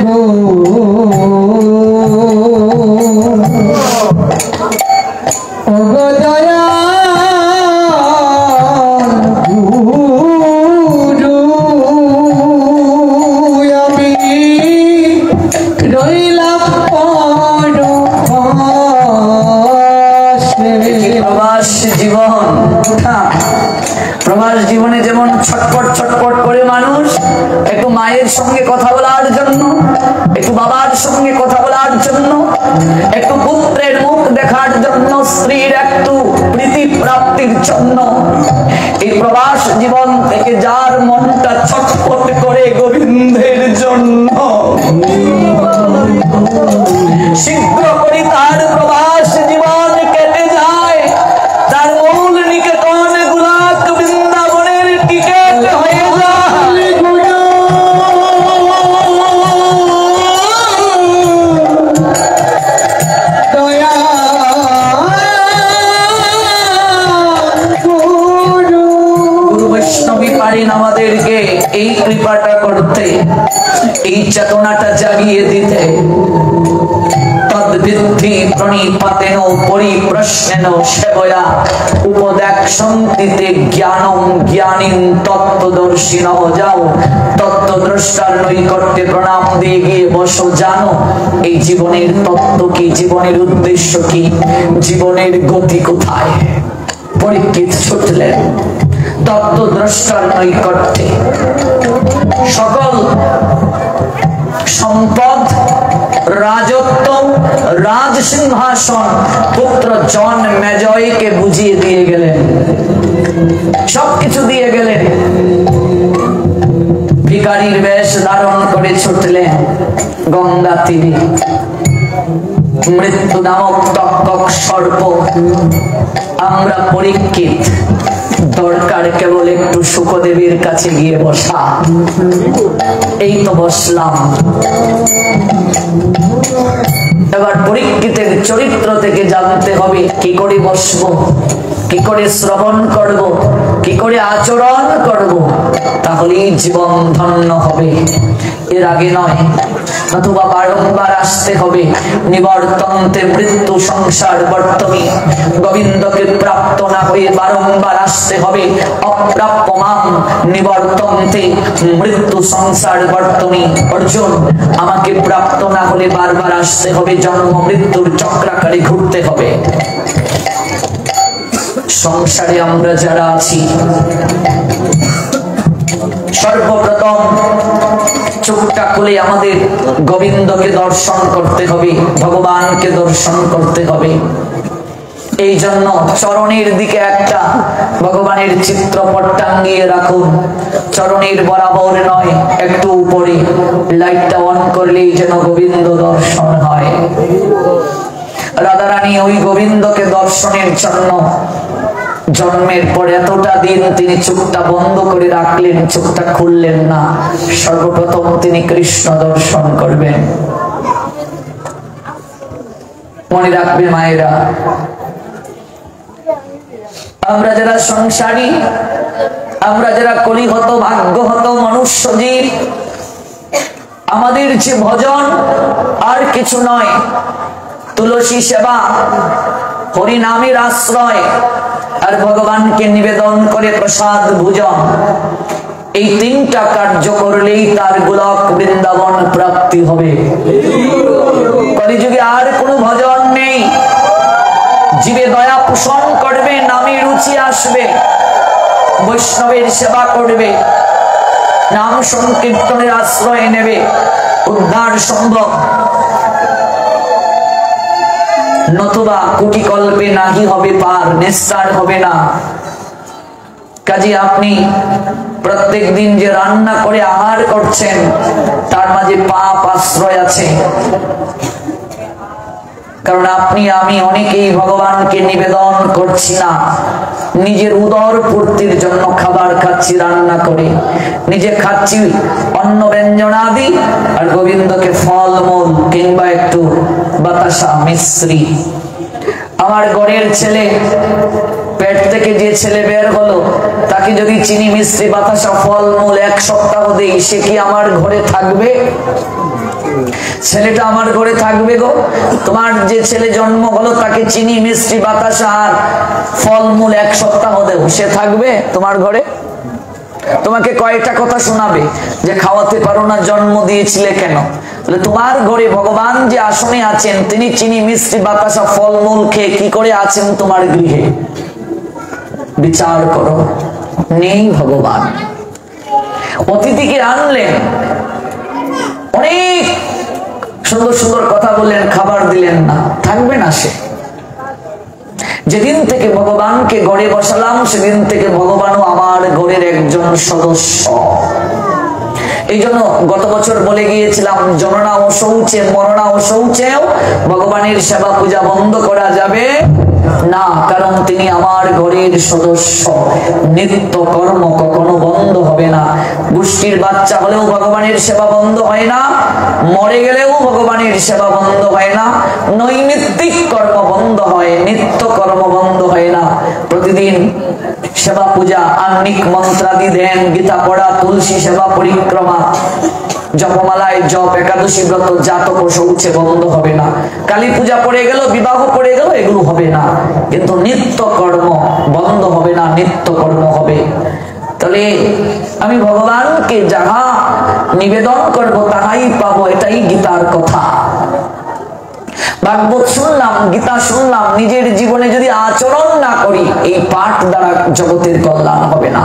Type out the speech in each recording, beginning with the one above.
গো ওগো দয়াল গুরু আমি রইলাম প্রবাস জীবন। প্রবাস জীবনে যেমন ছটপট ছটপট করে মানুষ একটু মায়ের সঙ্গে কথা বলার জন্য, একটু বাবার সঙ্গে কথা বলার জন্য, একটু পুত্রের মুখ দেখার জন্য, স্ত্রীর একটু প্রীতি প্রাপ্তির জন্য, এই প্রবাস জীবন থেকে যার মনটা ছটপট করে গোবিন্দের জন্য, শীঘ্র করে তার প্রবাস জীবন কেটে যায়। তার মূল নিকেতন গোলক বৃন্দাবনের টিকেট হয়ে যায়। গুরু বৈষ্ণবী পারেন আমাদেরকে এই কৃপাটা করতে, এই চেতনাটা জাগিয়ে দিতে। তদ্বিদ্ধি প্রণিপাতেন পরিপ্রশ্নেন সেবয়া উপদেক্ষন্তিতে জ্ঞানম জ্ঞানীন তত্ত্বদর্শিনঃ। যাও তত্ত্বদ্রষ্টার নৈকট্যে প্রণাম দিয়ে গিয়ে বসো, জানো এই জীবনের তত্ত্ব কি, জীবনের উদ্দেশ্য কি, জীবনের গতি কোথায়। পরীক্ষিত ছুটলেন তত্ত্বদ্রষ্টার নৈকট্যে। সকল সম্পদ, রাজত্ব, রাজ সিংহাসন পুত্র জন মেজয়কে বুঝিয়ে দিয়ে গেলেন, সবকিছু দিয়ে গেলেন। ভিখারির বেশ ধারণ করে ছুটলেন গঙ্গা তীরে। মৃত্যু নামক তক্ষক সর্প, আমরা পরীক্ষিত, দরকার কেবল একটু শুকদেবীর কাছে গিয়ে বসা। এই তো বসলাম। এবার পরীক্ষিতের চরিত্র থেকে জানতে হবে কি করে বসবো, কি করে শ্রবণ করব, কি করে আচরণ করব, তাহলেই জীবন ধন্য হবে। এর আগে নয়, নতুবা বারংবার আসতে হবে নিবর্তন্তে মৃত্যু সংসার বর্তমি। গোবিন্দকে প্রাপ্ত না হয়ে বারংবার আসতে হবে অপ্রাপ্যমাম নিবর্তন্তে মৃত্যু সংসার বর্তমি। অর্জুন, আমাকে প্রাপ্ত না হলে বারবার আসতে হবে, জন্ম মৃত্যুর চক্রাকারে ঘুরতে হবে। সংসারে আমরা যারা আছি, সর্বপ্রথম চোখটা খুলে আমাদের গোবিন্দকে দর্শন করতে হবে, ভগবানকে দর্শন করতে হবে। এই জন্য চরণের দিকে একটা ভগবানের চিত্রপট টাঙ্গিয়ে রাখুন। চরণের বরাবর নয়, একটু উপরে। লাইটটা অন করলেই যেন গোবিন্দ দর্শন হয়। রাধারানী ওই গোবিন্দকে দর্শনের জন্য জন্মের পর এতটা দিন তিনি চোখটা বন্ধ করে রাখলেন, চোখটা খুললেন না। সর্বপ্রথম তিনি কৃষ্ণ দর্শন করবেন। মনে রাখবে মায়েরা, আমরা যারা সংসারী, আমরা যারা কলিহত ভাগ্যহত মনুষ্য জীব, আমাদের যে ভজন আর কিছু নয়, তুলসী সেবা, হরি নামের আশ্রয়, আর ভগবানকে নিবেদন করে প্রসাদ ভোজন। এই তিনটা কার্য করলেই তার গোলক বৃন্দাবন প্রাপ্তি হবে। কলিযুগে আর কোনো ভজন নেই। জীবে দয়া পোষণ করবে, নামে রুচি আসবে, বৈষ্ণবের সেবা করবে, নাম সংকীর্তনের আশ্রয় নেবে, উদ্ধার সম্ভব। নতুবা কোটি কল্পে নাহি হবে পার, নিস্তার হবে না। কাজে আপনি প্রত্যেক দিন যে রান্না করে আহার করছেন, তার মাঝে পাপ আশ্রয় আছে। কারণ আপনি আমি অনেকেই ভগবানকে নিবেদন করছি না, নিজের উদর পূর্তির জন্য খাবার খাচ্ছি রান্না করে, নিজে খাচ্ছি অন্ন ব্যঞ্জনাদি, আর গোবিন্দকে ফলমূল কিংবা একটু বাতাসা মিশ্রি। আমার ঘরের ছেলে, পেট থেকে যে ছেলে বের হলো, তাকে যদি চিনি মিশ্রি বাতাসা ফলমূল এক সপ্তাহ দেই, সে কি আমার ঘরে থাকবে? ছেলেটা আমার ঘরে থাকবে গো। তোমার যে ছেলে জন্ম হলো তাকে চিনি মিষ্টি বাতাসা আর ফলমূল 1 সপ্তাহ দেব, সে থাকবে তোমার ঘরে? তোমাকে কয়টা কথা শোনাবে যে খাওয়াতে পারো না, জন্ম দিয়েছিলে কেন? তোমার ঘরে ভগবান যে আসনে আছেন তিনি চিনি মিষ্টি বাতাসা ফলমূল খেয়ে কি করে আছেন তোমার গৃহে? বিচার করো। নেই ভগবান। অতিথিকে আনলেন, অনেক সুন্দর সুন্দর কথা বললেন, খাবার দিলেন না, থাকবে না সে। যেদিন থেকে ভগবানকে ঘরে বসালাম সেদিন থেকে ভগবানও আমার ঘরের একজন সদস্য। এই জন্য গত বছর বলে গিয়েছিলাম, জননা ও শৌচে মরণা ও শৌচেও ভগবানের সেবা পূজা বন্ধ করা যাবে না, কারণ তিনি আমার ঘরের সদস্য। নিত্য কর্ম কখনো বন্ধ হবে না। গোষ্ঠীর বাচ্চা হলেও ভগবানের সেবা বন্ধ হয় না, মরে গেলেও ভগবানের সেবা বন্ধ হয় না। নৈমিত্তিক কর্ম বন্ধ হয়, নিত্য কর্ম বন্ধ হয় না। প্রতিদিন সেবা পূজা, আহ্নিক মন্ত্রাদি ধ্যান, গীতা পড়া, তুলসী সেবা পরিক্রমা, জপমালায় জপ, একাদশী ব্রত, জাতক ও শৌচে বন্ধ হবে না। কালী পূজা পড়ে গেল, বিবাহ পড়ে গেল, এগুলো হবে না, কিন্তু নিত্য কর্ম বন্ধ হবে না, নিত্য কর্ম হবে। তাহলে আমি ভগবানকে যাহা নিবেদন করব তাহাই পাবো, এটাই গীতার কথা। ভাগবত শুনলাম, গীতা শুনলাম, নিজের জীবনে যদি আচরণ না করি এই পাঠ দ্বারা জগতের কল্যাণ হবে না।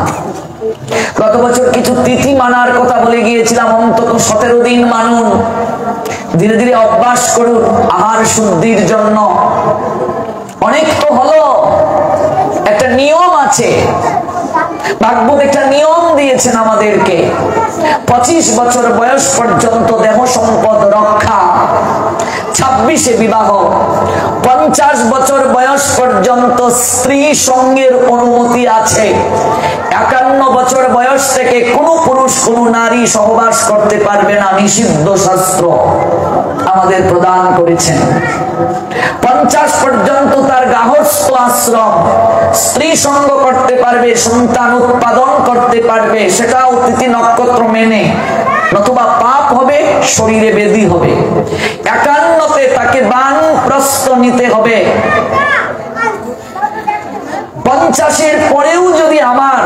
গত বছর কিছু তিথি মানার কথা বলে গিয়েছিলাম, অন্তত 17 দিন মানুন, ধীরে ধীরে অভ্যাস করুন আহার শুদ্ধির জন্য। অনেক তো হলো, একটা নিয়ম আছে, ভাগবত একটা নিয়ম দিয়েছেন আমাদেরকে। 25 বছর বয়স পর্যন্ত দেহ সম্পদ রক্ষা, 26-এ বিবাহ, 50 বছর বয়স পর্যন্ত স্ত্রী সঙ্গের অনুমতি আছে, 51 বছর বয়স থেকে কোনো পুরুষ কোনো নারী সহবাস করতে পারবে না, নিষিদ্ধ শাস্ত্র আমাদের প্রদান করেছেন। 50 পর্যন্ত তার গার্হস্থ্য আশ্রম, স্ত্রী সঙ্গ করতে পারবে, সন্তান উৎপাদন করতে পারবে, সেটাও তিথি নক্ষত্র মেনে, নতুবা পাপ হবে, শরীরে ব্যাধি হবে। 51-তে তাকে বানপ্রস্থ নিতে হবে। 50-এর পরেও যদি আমার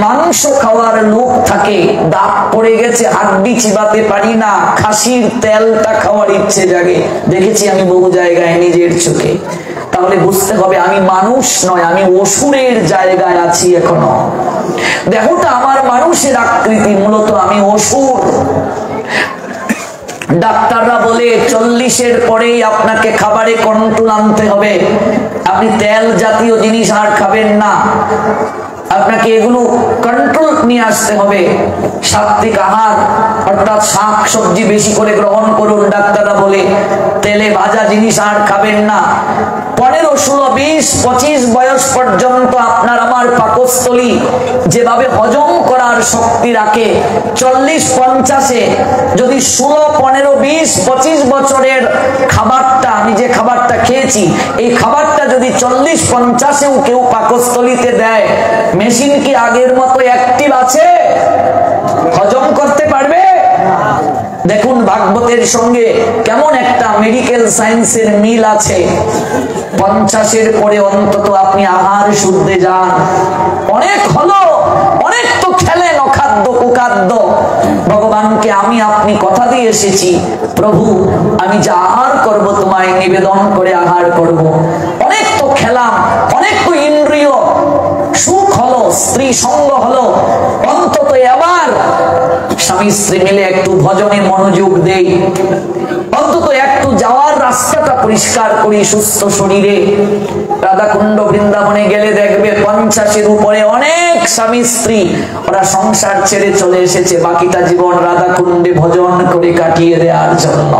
মাংস খাওয়ার লোক থাকে, দাঁত পড়ে গেছে, হাড্ডি চিবাতে পারি না, খাসির তেলটা খাওয়ার ইচ্ছে জাগে, দেখেছি আমি বহু জায়গায় নিজের চোখে, তাহলে বুঝতে হবে আমি মানুষ নয়, আমি অসুরের জায়গায় আছি এখনো। দেহটা আমার মানুষের আকৃতি, মূলত আমি অসুর। ডাক্তাররা বলে 40-এর পরেই আপনাকে খাবারে কন্ট্রোল আনতে হবে, আপনি তেল জাতীয় জিনিস আর খাবেন না, আপনাকে এগুলো কন্ট্রোল নিয়ে আসতে হবে। সাত্বিক আহার অর্থাৎ শাক সবজি বেশি করে গ্রহণ করুন, ডাক্তাররা বলে। তেলে ভাজা জিনিস আর খাবেন না। 15, 16, 20, 25 বয়স পর্যন্ত আপনার আমার পাকস্থলী যেভাবে হজম করার শক্তি রাখে, 40, 50-এ যদি 16, 15, 20, 25 বছরের খাবারটা, আমি যে খাবারটা খেয়েছি এই খাবারটা যদি 40, 50-এও কেউ পাকস্থলীতে দেয়, মেশিন কি আগের মতো অ্যাক্টিভ আছে? হজম করতে পারবে? দেখুন ভাগবতের সঙ্গে কেমন একটা মেডিকেল সায়েন্সের মিল আছে। 50-এর পরে অন্তত আপনি আহার শুদ্ধে যান। অনেক হলো, অনেক তো খেলেন অখাদ্য কুখাদ্য। ভগবানকে আমি আপনি কথা দিয়ে এসেছি, প্রভু আমি যা আহার করব তোমায় নিবেদন করে আহার করব। অনেক তো খেলাম, অনেক তো ইন্দ্রিয় সুখ হলো, স্ত্রী সঙ্গ হলো, অন্তত এবার স্বামী স্ত্রী মিলে একটু ভজনে মনোযোগ দেই, অন্তত একটু যাওয়ার রাস্তাটা পরিষ্কার করি সুস্থ শরীরে। রাধাকুণ্ড বৃন্দাবনে গেলে দেখবে 50-এর উপরে অনেক স্বামী স্ত্রী ওরা সংসার ছেড়ে চলে এসেছে বাকিটা জীবন রাধাকুণ্ডে ভজন করে কাটিয়ে দেওয়ার জন্য।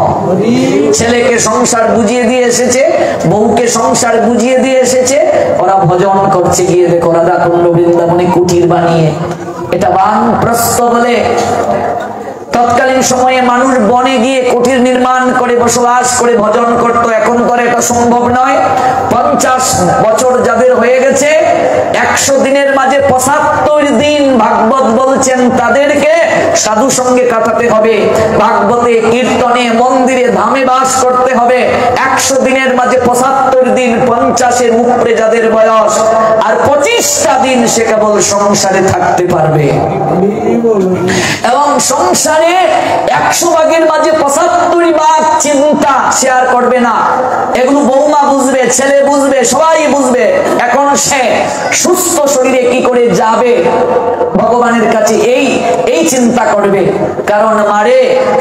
ছেলেকে সংসার বুঝিয়ে দিয়ে এসেছে, বউকে সংসার বুঝিয়ে দিয়ে এসেছে, ওরা ভজন করছে গিয়ে দেখো রাধাকুণ্ড বৃন্দাবনে কুটির বানিয়ে। এটা বানপ্রস্থ বলে। তো তৎকালীন সময়ে মানুষ বনে গিয়ে কুটির নির্মাণ করে বসবাস করে ভজন করত, এখন করে এটা সম্ভব নয়। 50 বছর যাদের হয়ে গেছে, 100 দিনের মাঝে 75 দিন ভাগবত বলছেন, তাদেরকে সাধু সঙ্গে কাটাতে হবে, ভাগবতে কীর্তনে মন্দিরে ধামে বাস করতে হবে। 100 দিনের মাঝে 75 দিন, 50-এর উপরে যাদের বয়স, আর 25টা দিন সে কেবল সংসারে থাকতে পারবে। এবং সংসারে 100 ভাগের মাঝে 75 ভাগ চিন্তা সে আর করবে না। এগুলো বৌমা বুঝবে, ছেলে বুঝবে, সবাই বুঝবে। এখন সে সুস্থ শরীরে কি করে যাবে ভগবানের কাছে, এই চিন্তা করবে। কারণ মারে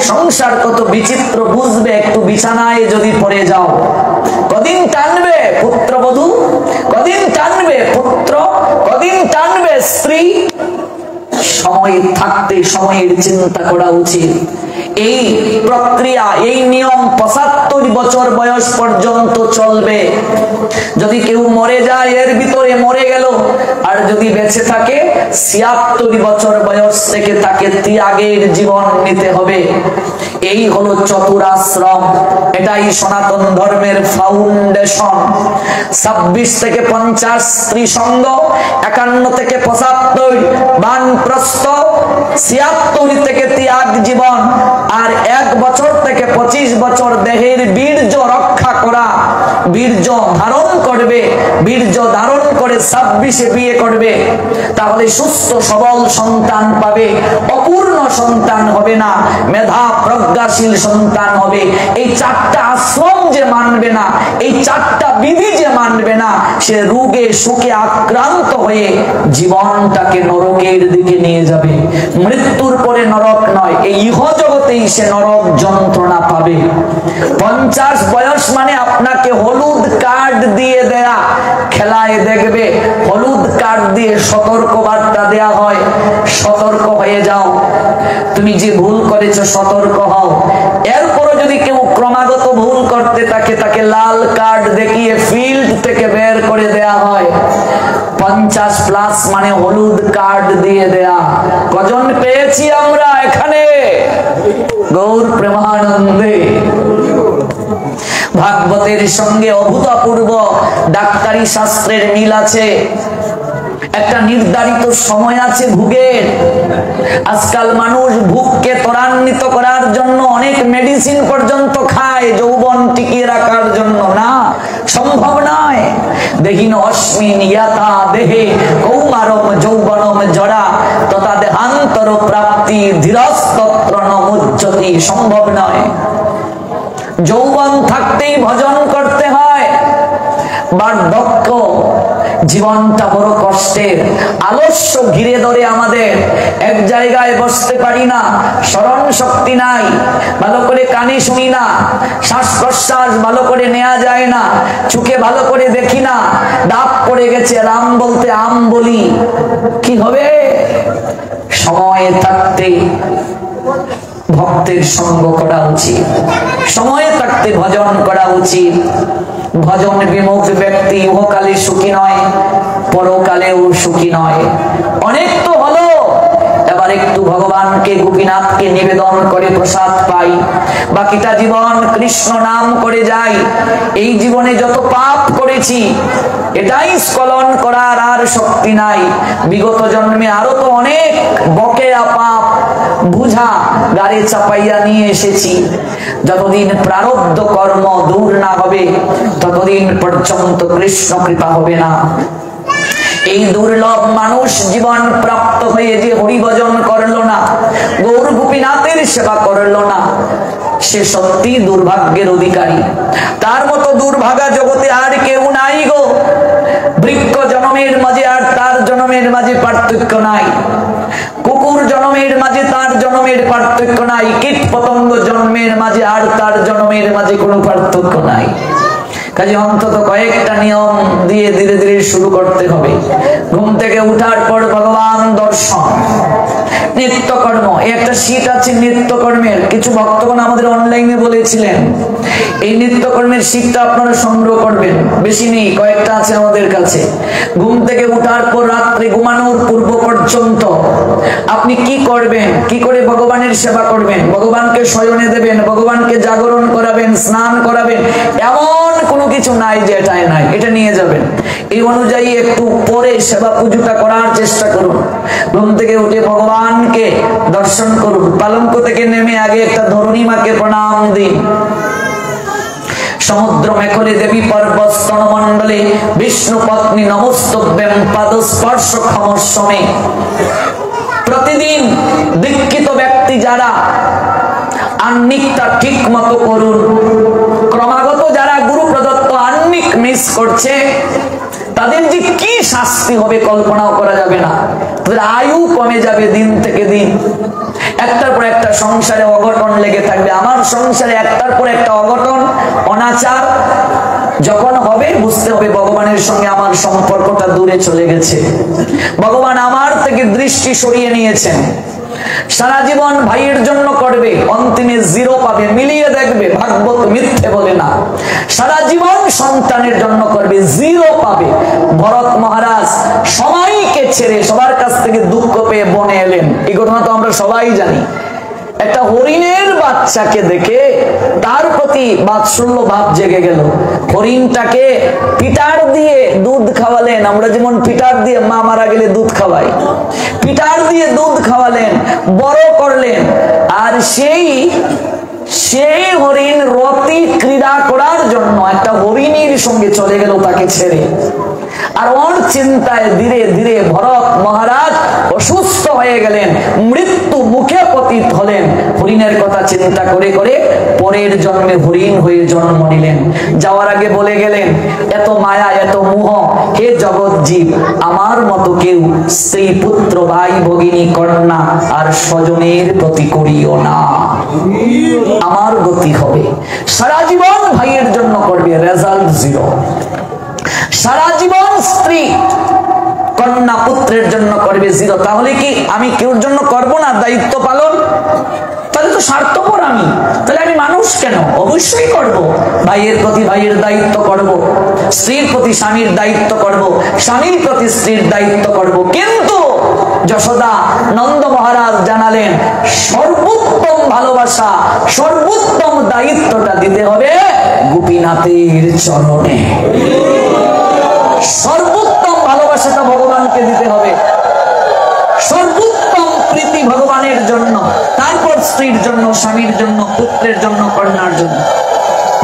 সংসার কত বিচিত্র বুঝবে, একটু বিছানায় যদি পড়ে যাও, কদিন টানবে পুত্রবধূ, কদিন টানবে পুত্র, কদিন টানবে স্ত্রী। সময় থাকতে সময়ের চিন্তা করা উচিত। এই প্রক্রিয়া, এই নিয়ম 75 বছর বয়স পর্যন্ত চলবে। যদি কেউ মরে যায় এর ভিতরে মরে গেল, আর যদি বেঁচে থাকে 76 বছর বয়স থেকে তাকে ত্যাগের জীবন নিতে হবে। এই হলো চতুরাশ্রম, এটাই সনাতন ধর্মের ফাউন্ডেশন। 26 থেকে 50 স্ত্রী সঙ্গ, 51 থেকে 75 বানপ্রস্থ, 76 থেকে ত্যাগ জীবন, আর 1 বছর থেকে 25 বছর দেহের বীর্য রক্ষা করা। বীর্য ধারণ করবে, বীর্য ধারণ করে 26-এ বিয়ে করবে, তাহলে সুস্থ সবল সন্তান পাবে, অপূর্ণ সন্তান হবে না, মেধা প্রজ্ঞাশীল সন্তান হবে। এই 4টা আশ্রম যে মানবে না, এই 4টা বিধি যে মানবে না, সে রোগে সুখে আক্রান্ত হয়ে জীবনটাকে নরকের দিকে নিয়ে যাবে। মৃত্যুর পরে নরক নয়, এই ইহ জগতেই সে নরক যন্ত্রণা পাবে। 50 বয়স মানে আপনাকে হলুদ কার্ড দিয়ে দেয়া, খেলায় দেখবে হলুদ কার্ড দিয়ে সতর্ক বার্তা দেয়া হয়, সতর্ক হয়ে যাও, তুমি যে ভুল করেছো সতর্ক হও। এরপরও যদি কেউ ক্রমাগত ভুল করতে থাকে, তাকে লাল কার্ড দেখিয়ে ফিল্ড থেকে বের করে দেয়া হয়। 50+ মানে হলুদ কার্ড দিয়ে দেয়া। কজন পেয়েছি আমরা এখানে? গৌর প্রেমানন্দে। ভাগবতের সঙ্গে অভূতপূর্ব ডাক্তারি শাস্ত্রের মিল আছে। একটা নির্ধারিত সময় আছে ভোগের। আজকাল মানুষ ভোগকে ত্বরান্বিত করার জন্য অনেক মেডিসিন পর্যন্ত খায় যৌবন টিকিয়ে রাখার জন্য। না, সম্ভব নয়। দেহিন অস্মিন ইয়াতা দেহে কৌমারম যৌবনম জরা তথা দেহান্তর প্রাপ্তি ধীরস্তত্র ন মুচ্যতি। সম্ভব নয়। যৌবন থাকতেই ভজন করতে হয়। বার্ধক্য জীবনটা বড় কষ্টের, আলস্য ঘিরে ধরে আমাদের, এক জায়গায় বসতে পারি না, স্মরণ শক্তি নাই, ভালো করে কানে শুনি না, শ্বাস প্রশ্বাস ভালো করে নেওয়া যায় না, চোখে ভালো করে দেখি না, দাঁত পড়ে গেছে, রাম বলতে আম বলি, কি হবে? সময় থাকতে ভক্তের সঙ্গ করা উচিত, সময় থাকতে ভজন করা উচিত। ভজন বিমুখ ব্যক্তি ইহকালে সুখী নয়, পরকালেও সুখী নয়। অনেক তো হলো, এবার একটু ভগবানকে গোপীনাথকে নিবেদন করে প্রসাদ পাই, বাকিটা জীবন কৃষ্ণ নাম করে যাই। এই জীবনে যত পাপ করেছি এটাই স্খলন করার আর শক্তি নাই। বিগত জন্মে আরো তো অনেক বকেয়া পাপ বুঝা গাড়ি চাপাইয়া নিয়ে এসেছি। যতদিন প্রারব্ধ কর্ম দূর না হবে ততদিন পর্যন্ত কৃষ্ণ কৃপা হবে না। এই দুর্লভ মানুষ জীবন প্রাপ্ত হয়ে যে হরিভজন করলো না, গৌর গোপীনাথের সেবা করলো না, সে সত্যি দুর্ভাগ্যের অধিকারী। তার মতো দুর্ভাগা জগতে আর কেউ নাই গো। বৃক্ষ জন্মের মাঝে আর তার জন্মের মাঝে পার্থক্য নাই, কুকুর জন্মের মাঝে তার জন্মের পার্থক্য নাই, কীট পতঙ্গ জন্মের মাঝে আর তার জন্মের মাঝে কোনো পার্থক্য নাই। কাজে অন্তত কয়েকটা নিয়ম দিয়ে ধীরে ধীরে শুরু করতে হবে। ঘুম থেকে উঠার পর ভগবান দর্শন, নিত্যকর্ম, এই একটা শীট আছে নিত্যকর্মের। কিছু ভক্তগণ আমাদের অনলাইনে বলেছিলেন এই নিত্যকর্মের শীটটা আপনারা সংগ্রহ করবেন, বেশি নেই, কয়েকটা আছে আমাদের কাছে। ঘুম থেকে উঠার পর রাত্রে ঘুমানোর পূর্ব পর্যন্ত আপনি কি করবেন, কি করে ভগবানের সেবা করবেন, ভগবানকে শয়নে দেবেন, ভগবানকে জাগরণ করাবেন, স্নান করাবেন, এমন কোনো কিছু নাই যে এটাই নাই, এটা নিয়ে যাবেন। এই অনুযায়ী একটু পরে সেবা পুজোটা করার চেষ্টা করুন। ঘুম থেকে উঠে ভগবানকে দর্শন করুন। পালঙ্ক থেকে নেমে আগে একটা ধরণী মাকে প্রণাম দিন। সমুদ্র মেখলে দেবী পর্বত স্তনমণ্ডলে বিষ্ণু পত্নী নমস্তভ্যং পাদস্পর্শ ক্ষমস্বমে। প্রতিদিন দীক্ষিত ব্যক্তি যারা আহ্নিকটা ঠিক মতো করুন। ক্রমাগত যারা গুরু প্রদত্ত আহ্নিক মিস করছে তাদের যে কি শাস্তি হবে কল্পনাও করা যাবে না। তাদের আয়ু কমে যাবে দিন থেকে দিন। একটার পর একটা সংসারে অঘটন লেগে থাকবে। আমার সংসারে একটার পর একটা অঘটন, অনাচার যখন হবে বুঝতে হবে ভগবানের সঙ্গে আমার সম্পর্কটা দূরে চলে গেছে, ভগবান আমার থেকে দৃষ্টি সরিয়ে নিয়েছেন। সারা জীবন ভাইয়ের জন্য করবে, অন্তিমে জিরো পাবে। মিলিয়ে দেখবে, ভাগবত মিথ্যে বলে না। সারা জীবন সন্তানের জন্য করবে, জিরো পাবে। ভরত মহারাজ সবাইকে ছেড়ে সবার কাছ থেকে দুঃখ পেয়ে বনে এলেন, এই ঘটনা তো আমরা সবাই জানি। একটা হরিণের বাচ্চাকে দেখে তার প্রতি বাৎসল্য ভাব জেগে গেল। হরিণটাকে পিটার দিয়ে দুধ খাওয়ালেন। আমরা যেমন পিটার দিয়ে মা মারা গেলে দুধ খাওয়াই, পিটার দিয়ে দুধ খাওয়ালেন, বড় করলেন। আর সেই হরিণ রতি ক্রীড়া করার জন্য একটা হরিণীর সঙ্গে চলে গেল তাকে ছেড়ে। আর ওর চিন্তায় ধীরে ধীরে ভরত মহারাজ অসুস্থ হয়ে গেলেন, মৃত্যু মুখে পতিত হলেন। হরিণের কথা চিন্তা করে করে পরের জন্মে হরিণ হয়ে জন্ম নিলেন। যাওয়ার আগে বলে গেলেন, এত মায়া এত মোহ, হে জগৎ জীব, আমার মতো কেউ স্ত্রী পুত্র ভাই ভগিনী কন্যা আর স্বজনের প্রতি করিও না। আমার গতি হবে। সারা জীবন ভাইয়ের জন্য করবে, রেজাল্ট জিরো। সারা জীবন স্ত্রী কন্যা পুত্রের জন্য করবে, জিরো। তাহলে কি আমি কেউর জন্য করব না দায়িত্ব পালন? তাহলে তো স্বার্থপর আমি। তাহলে আমি মানুষ কেন? অবশ্যই করব। ভাইয়ের প্রতি ভাইয়ের দায়িত্ব করব, স্ত্রীর প্রতি স্বামীর দায়িত্ব করব, স্বামীর প্রতি স্ত্রীর দায়িত্ব করব। কিন্তু যশোদা নন্দ মহারাজ জানালেন, সর্বোত্তম ভালোবাসা, সর্বোত্তম দায়িত্বটা দিতে হবে গোপীনাথের চরণে। সর্বোত্তম ভালোবাসাটা ভগবানকে দিতে হবে, সর্বোত্তম প্রীতি ভগবানের জন্য, তারপর স্ত্রীর জন্য, স্বামীর জন্য, পুত্রের জন্য, কন্যার জন্য।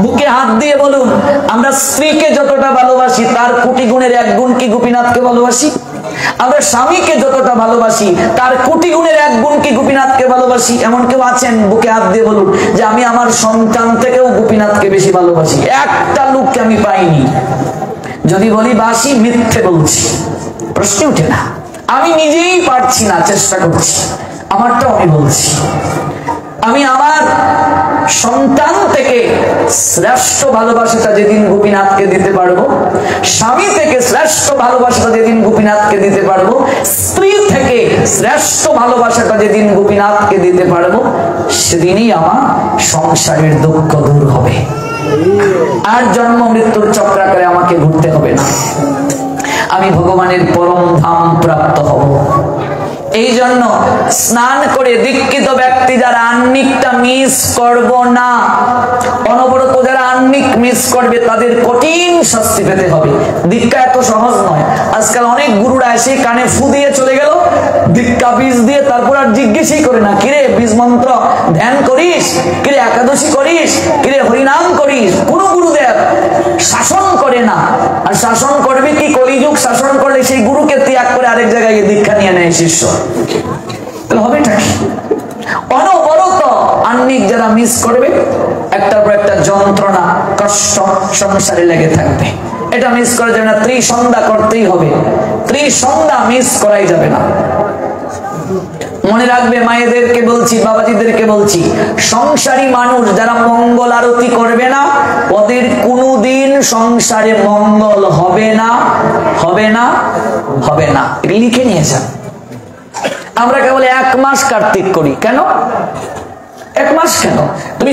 বুকে হাত দিয়ে বলুন, আমরা স্ত্রীকে যতটা ভালোবাসি তার কোটি গুণের এক গুণ কি গোপীনাথকে ভালোবাসি? আমরা স্বামীকে যতটা ভালোবাসি তার কোটি গুণের এক গুণ কি গোপীনাথকে ভালোবাসি? এমন কেউ আছেন? বুকে হাত দিয়ে বলুন যে আমি আমার সন্তান থেকেও গোপীনাথকে বেশি ভালোবাসি। একটা লোককে আমি পাইনি। যদি বলি বাসি, মিথ্যে বলছি, প্রশ্ন উঠে না। আমি নিজেই পারছি না, চেষ্টা করছি, আমারটাও আমি বলছি। আমি আমার সন্তান থেকে শ্রেষ্ঠ ভালোবাসাটা যেদিন গোপীনাথকে দিতে পারবো, স্বামী থেকে শ্রেষ্ঠ ভালোবাসাটা যেদিন গোপীনাথকে দিতে পারবো, স্ত্রী থেকে শ্রেষ্ঠ ভালোবাসাটা যেদিন গোপীনাথকে দিতে পারবো, সেদিনই আমার সংসারের দুঃখ দূর হবে। আর জন্ম মৃত্যুর চক্রাকারে আমাকে ঘুরতে হবে না। আমি ভগবানের পরম ধাম প্রাপ্ত হব। এই জন্য স্নান করে দীক্ষিত ব্যক্তি যারা আহ্নিকটা মিস করব না, অনবরত যারা আহ্নিক মিস করবে তাদের কঠিন শাস্তি পেতে হবে। দীক্ষা এত সহজ নয়। আজকাল অনেক গুরুরা এসে কানে ফু দিয়ে চলে গেল, দীক্ষা বীজ দিয়ে, তারপর আর জিজ্ঞেসই করে না, কিরে বীজ মন্ত্র ধ্যান করিস, কিরে একাদশী করিস, কিরে হরিনাম করিস। কোন গুরুদেব শাসন করে না। আর শাসন করবে কি? কলিযুগ শাসন করলে সেই গুরুকে ত্যাগ করে আরেক জায়গায় দীক্ষা নিয়ে নেয় শিষ্য। হবেটা কি? অনবরত আহ্নিক যারা মিস করবে, একটার পর একটা যন্ত্রণা, কষ্ট সংসারে লেগে থাকবে। এটা মিস করা যাবে না। ত্রিসন্ধ্যা করতেই হবে, ত্রিসন্ধ্যা মিস করাই যাবে না। মনে রাখবে, মায়েদেরকে বলছি, বাবাজিদেরকে বলছি, সংসারী মানুষ যারা মঙ্গল আরতি করবে না, ওদের কোনোদিন সংসারে মঙ্গল হবে না, হবে না, হবে না। লিখে নিয়ে যান। আমরা কেবল 1 মাস কার্তিক করি, কেন 1 মাস? কেন? তুমি